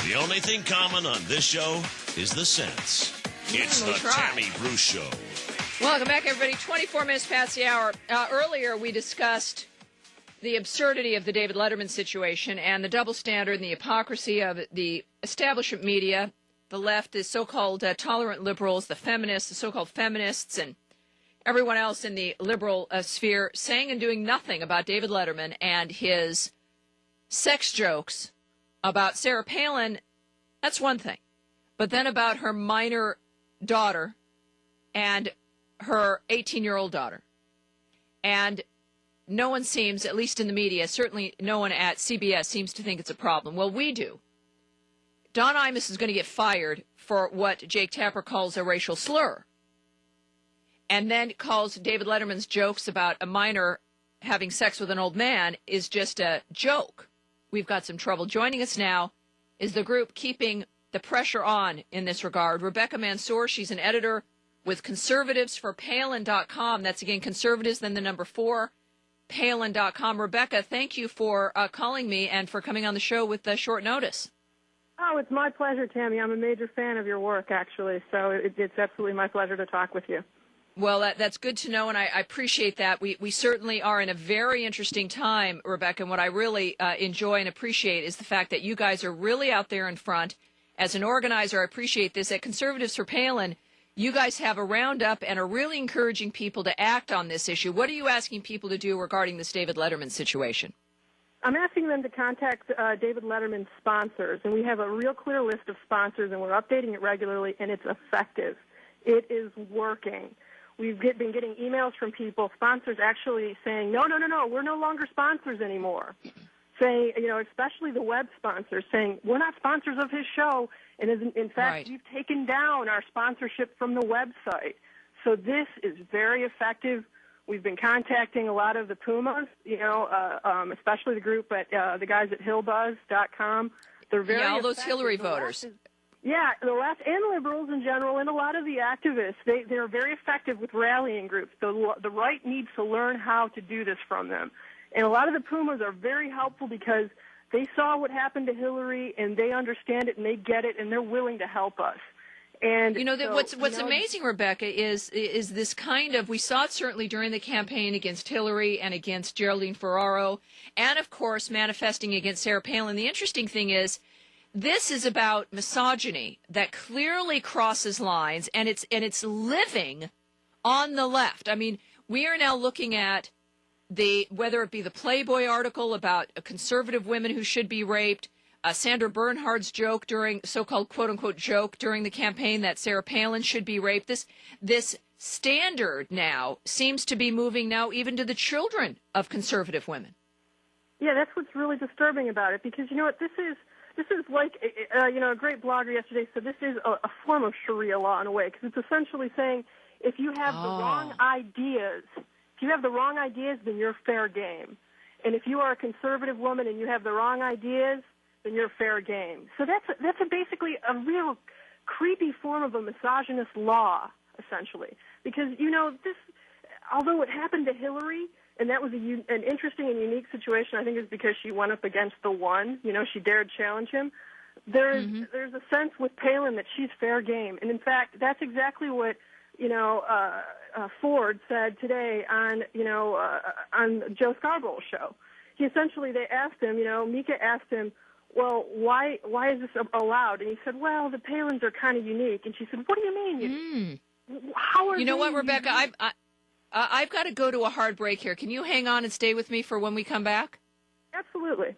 The only thing common on this show is the sense. It's the Tammy Bruce Show. Welcome back, everybody. 24 minutes past the hour. Earlier, we discussed the absurdity of the David Letterman situation and the double standard and the hypocrisy of the establishment media, the left, the so-called tolerant liberals, the feminists, the so-called feminists, and everyone else in the liberal sphere saying and doing nothing about David Letterman and his sex jokes about Sarah Palin. That's one thing. But then about her minor daughter and her 18-year-old daughter. And no one seems, at least in the media, certainly no one at CBS seems to think it's a problem. Well, we do. Don Imus is going to get fired for what Jake Tapper calls a racial slur. And then calls David Letterman's jokes about a minor having sex with an old man is just a joke. We've got some trouble. Joining us now is the group keeping the pressure on in this regard. Rebecca Mansour, she's an editor with conservativesforpalin.com. That's, again, conservatives, then the number 4, palin.com. Rebecca, thank you for calling me and for coming on the show with short notice. Oh, it's my pleasure, Tammy. I'm a major fan of your work, actually, so it's absolutely my pleasure to talk with you. Well, that's good to know, and I appreciate that. We certainly are in a very interesting time, Rebecca, and what I really enjoy and appreciate is the fact that you guys are really out there in front. As an organizer, I appreciate this. At Conservatives for Palin, you guys have a roundup and are really encouraging people to act on this issue. What are you asking people to do regarding this David Letterman situation? I'm asking them to contact David Letterman's sponsors, and we have a real clear list of sponsors, and we're updating it regularly, and it's effective. It is working. We've been getting emails from people, sponsors actually saying, no, we're no longer sponsors anymore. Saying, especially the web sponsors, saying, we're not sponsors of his show. And in fact, right. We've taken down our sponsorship from the website. So this is very effective. We've been contacting a lot of the Pumas, especially the group at the guys at hillbuzz.com. They're very all those effective. Hillary voters. Yeah, the left and liberals in general, and a lot of the activists, they're very effective with rallying groups. The right needs to learn how to do this from them. And a lot of the Pumas are very helpful because they saw what happened to Hillary, and they understand it, and they get it, and they're willing to help us. And what's amazing, Rebecca, is this kind of, we saw it certainly during the campaign against Hillary and against Geraldine Ferraro, and of course manifesting against Sarah Palin. The interesting thing is, this is about misogyny that clearly crosses lines, and it's living on the left. I mean, we are now looking at whether it be the Playboy article about conservative women who should be raped, Sandra Bernhard's joke during so-called quote-unquote joke during the campaign that Sarah Palin should be raped. This standard now seems to be moving now even to the children of conservative women. Yeah, that's what's really disturbing about it, because you know what, this is like, a great blogger yesterday said this is a form of Sharia law in a way, because it's essentially saying if you have the wrong ideas, then you're fair game. And if you are a conservative woman and you have the wrong ideas, then you're fair game. So that's basically a real creepy form of a misogynist law, essentially. Because, this, although it happened to Hillary, and that was an interesting and unique situation, I think it's because she went up against the one. She dared challenge him. There's a sense with Palin that she's fair game. And, in fact, that's exactly what, Ford said today on Joe Scarborough's show. They asked him, Mika asked him, well, why is this allowed? And he said, well, the Palins are kind of unique. And she said, what do you mean? How are you know they what, Rebecca? unique? I've got to go to a hard break here. Can you hang on and stay with me for when we come back? Absolutely.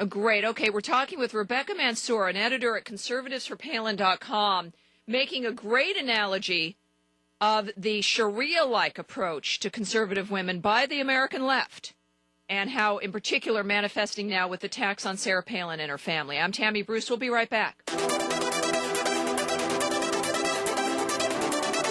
Oh, great. Okay, we're talking with Rebecca Mansour, an editor at conservativesforpalin.com, making a great analogy of the Sharia-like approach to conservative women by the American left, and how, in particular, manifesting now with attacks on Sarah Palin and her family. I'm Tammy Bruce. We'll be right back.